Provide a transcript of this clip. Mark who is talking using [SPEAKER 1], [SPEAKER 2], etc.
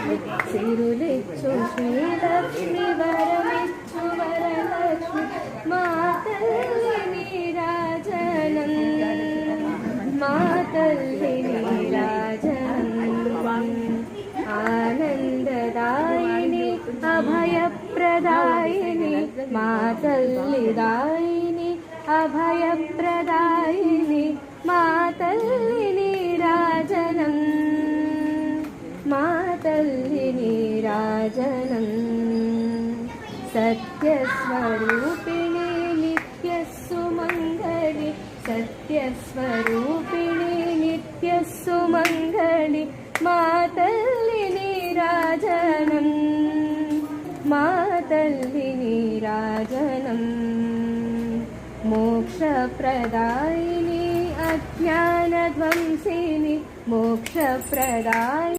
[SPEAKER 1] లక్ష్మి సిరులిచ్చు శ్రీలక్ష్మి వరమిచ్చు వరలక్ష్మి మా తల్లి నీరాజనం మా తల్లి నీరాజనం ఆనందదాయిని అభయప్రదాయిని మా తల్లిదాయిని అభయప్రదాయిని మా తల్లి నీరాజనం మా తల్లి నీరాజనం సత్యస్వరూపిణి నిత్యస్సుమంగళి సత్యస్వరూపిణి నిత్యస్సుమంగళి మా తల్లి నీరాజనం మా తల్లి నీరాజనం మోక్షప్రదాయిని అజ్ఞానధ్వంసిని మోక్షప్రదాయిని